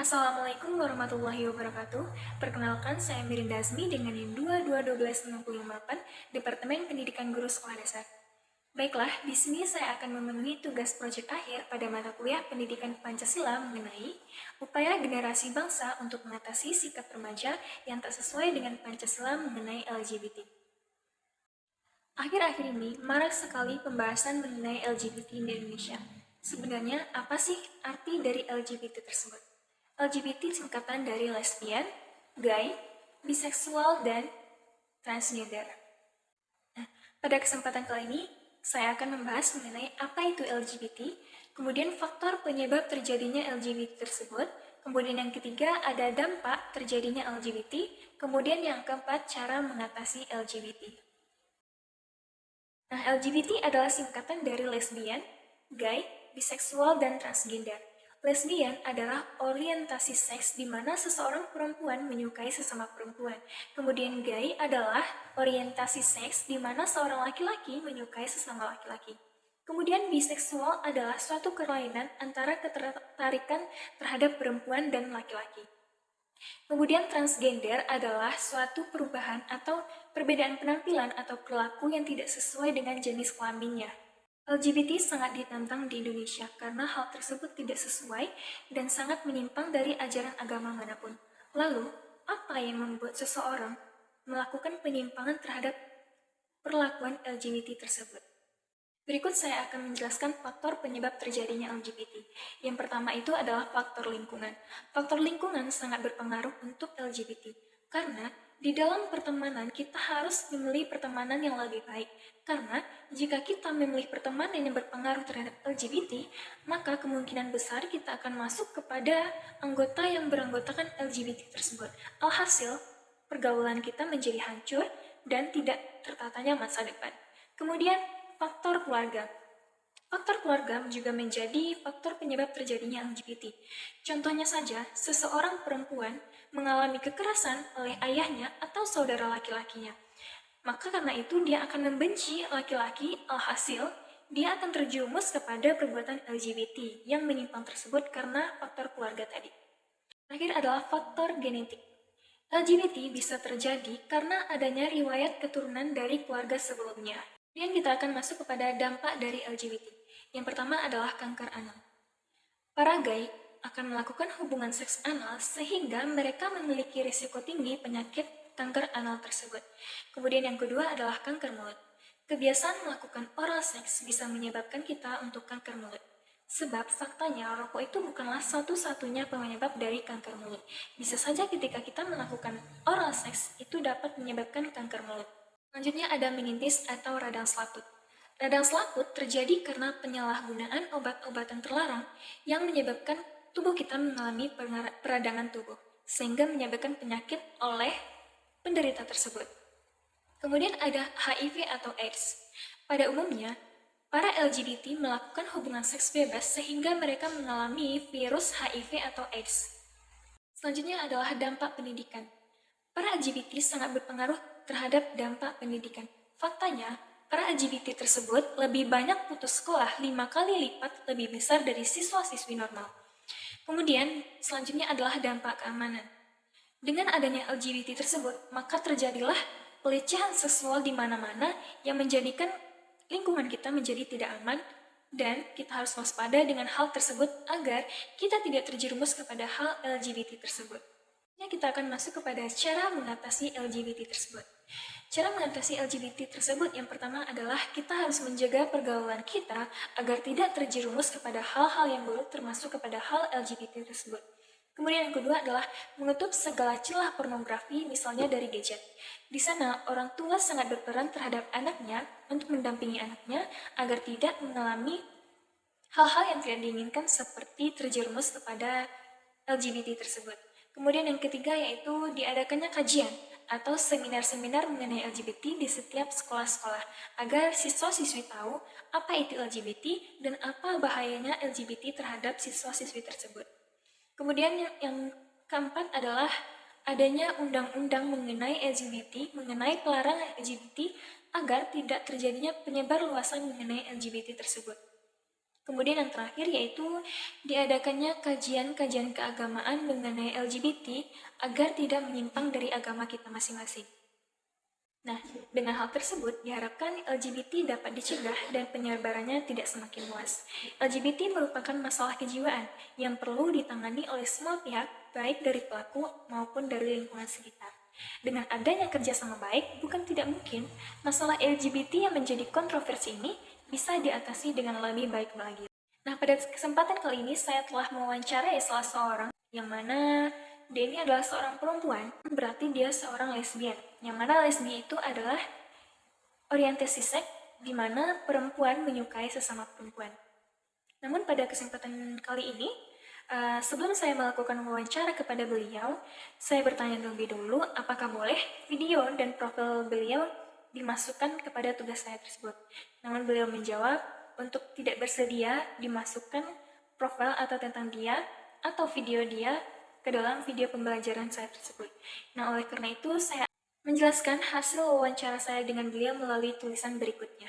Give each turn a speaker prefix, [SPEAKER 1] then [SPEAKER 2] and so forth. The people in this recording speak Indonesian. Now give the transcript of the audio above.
[SPEAKER 1] Assalamualaikum warahmatullahi wabarakatuh. Perkenalkan, saya Mirinda Azmi dengan NIM 221268, Departemen Pendidikan Guru Sekolah Dasar. Baiklah, di sini saya akan memenuhi tugas proyek akhir pada mata kuliah Pendidikan Pancasila mengenai upaya generasi bangsa untuk mengatasi sikap remaja yang tak sesuai dengan Pancasila mengenai LGBT. Akhir-akhir ini, marak sekali pembahasan mengenai LGBT di Indonesia. Sebenarnya, apa sih arti dari LGBT tersebut? LGBT singkatan dari lesbian, gay, biseksual, dan transgender. Nah, pada kesempatan kali ini, saya akan membahas mengenai apa itu LGBT, kemudian faktor penyebab terjadinya LGBT tersebut, kemudian yang ketiga ada dampak terjadinya LGBT, kemudian yang keempat cara mengatasi LGBT. Nah, LGBT adalah singkatan dari lesbian, gay, biseksual, dan transgender. Lesbian adalah orientasi seks di mana seseorang perempuan menyukai sesama perempuan. Kemudian gay adalah orientasi seks di mana seorang laki-laki menyukai sesama laki-laki. Kemudian biseksual adalah suatu kelainan antara ketertarikan terhadap perempuan dan laki-laki. Kemudian transgender adalah suatu perubahan atau perbedaan penampilan atau perilaku yang tidak sesuai dengan jenis kelaminnya. LGBT sangat ditantang di Indonesia karena hal tersebut tidak sesuai dan sangat menyimpang dari ajaran agama manapun. Lalu, apa yang membuat seseorang melakukan penyimpangan terhadap perlakuan LGBT tersebut? Berikut saya akan menjelaskan faktor penyebab terjadinya LGBT. Yang pertama itu adalah faktor lingkungan. Faktor lingkungan sangat berpengaruh untuk LGBT, karena di dalam pertemanan kita harus memilih pertemanan yang lebih baik. Karena jika kita memilih pertemanan yang berpengaruh terhadap LGBT, maka kemungkinan besar kita akan masuk kepada anggota yang beranggotakan LGBT tersebut. Alhasil, pergaulan kita menjadi hancur dan tidak tertatanya masa depan. Kemudian, faktor keluarga. Faktor keluarga juga menjadi faktor penyebab terjadinya LGBT. Contohnya saja, seseorang perempuan mengalami kekerasan oleh ayahnya atau saudara laki-lakinya. Maka karena itu dia akan membenci laki-laki, alhasil dia akan terjerumus kepada perbuatan LGBT yang menyimpang tersebut karena faktor keluarga tadi. Terakhir adalah faktor genetik. LGBT bisa terjadi karena adanya riwayat keturunan dari keluarga sebelumnya. Kemudian kita akan masuk kepada dampak dari LGBT. Yang pertama adalah kanker anal. Para gay akan melakukan hubungan seks anal sehingga mereka memiliki risiko tinggi penyakit kanker anal tersebut. Kemudian yang kedua adalah kanker mulut. Kebiasaan melakukan oral seks bisa menyebabkan kita untuk kanker mulut. Sebab faktanya rokok itu bukanlah satu-satunya penyebab dari kanker mulut. Bisa saja ketika kita melakukan oral seks itu dapat menyebabkan kanker mulut. Selanjutnya ada meningitis atau radang selaput. Radang selaput terjadi karena penyalahgunaan obat-obatan terlarang yang menyebabkan tubuh kita mengalami peradangan tubuh, sehingga menyebabkan penyakit oleh penderita tersebut. Kemudian ada HIV atau AIDS. Pada umumnya, para LGBT melakukan hubungan seks bebas sehingga mereka mengalami virus HIV atau AIDS. Selanjutnya adalah dampak pendidikan. Para LGBT sangat berpengaruh terhadap dampak pendidikan. Faktanya, para LGBT tersebut lebih banyak putus sekolah 5 kali lipat lebih besar dari siswa-siswi normal. Kemudian, selanjutnya adalah dampak keamanan. Dengan adanya LGBT tersebut, maka terjadilah pelecehan seksual di mana-mana yang menjadikan lingkungan kita menjadi tidak aman dan kita harus waspada dengan hal tersebut agar kita tidak terjerumus kepada hal LGBT tersebut. Kita akan masuk kepada cara mengatasi LGBT tersebut. Cara mengatasi LGBT tersebut yang pertama adalah kita harus menjaga pergaulan kita agar tidak terjerumus kepada hal-hal yang buruk termasuk kepada hal LGBT tersebut. Kemudian yang kedua adalah menutup segala celah pornografi misalnya dari gadget. Di sana orang tua sangat berperan terhadap anaknya untuk mendampingi anaknya agar tidak mengalami hal-hal yang tidak diinginkan seperti terjerumus kepada LGBT tersebut. Kemudian yang ketiga yaitu diadakannya kajian atau seminar-seminar mengenai LGBT di setiap sekolah-sekolah agar siswa-siswi tahu apa itu LGBT dan apa bahayanya LGBT terhadap siswa-siswi tersebut. Kemudian yang keempat adalah adanya undang-undang mengenai LGBT, mengenai pelarangan LGBT agar tidak terjadinya penyebar luasan mengenai LGBT tersebut. Kemudian yang terakhir yaitu diadakannya kajian-kajian keagamaan mengenai LGBT agar tidak menyimpang dari agama kita masing-masing. Nah, dengan hal tersebut diharapkan LGBT dapat dicegah dan penyebarannya tidak semakin luas. LGBT merupakan masalah kejiwaan yang perlu ditangani oleh semua pihak, baik dari pelaku maupun dari lingkungan sekitar. Dengan adanya kerjasama baik, bukan tidak mungkin masalah LGBT yang menjadi kontroversi ini bisa diatasi dengan lebih baik lagi. Nah, pada kesempatan kali ini saya telah mewawancarai salah seorang yang mana dia ini adalah seorang perempuan, berarti dia seorang lesbian. Yang mana lesbi itu adalah orientasi seks di mana perempuan menyukai sesama perempuan. Namun pada kesempatan kali ini, sebelum saya melakukan wawancara kepada beliau, saya bertanya terlebih dulu apakah boleh video dan profil beliau dimasukkan kepada tugas saya tersebut. Namun beliau menjawab untuk tidak bersedia dimasukkan profil atau tentang dia atau video dia ke dalam video pembelajaran saya tersebut. Nah, oleh karena itu saya menjelaskan hasil wawancara saya dengan beliau melalui tulisan berikutnya.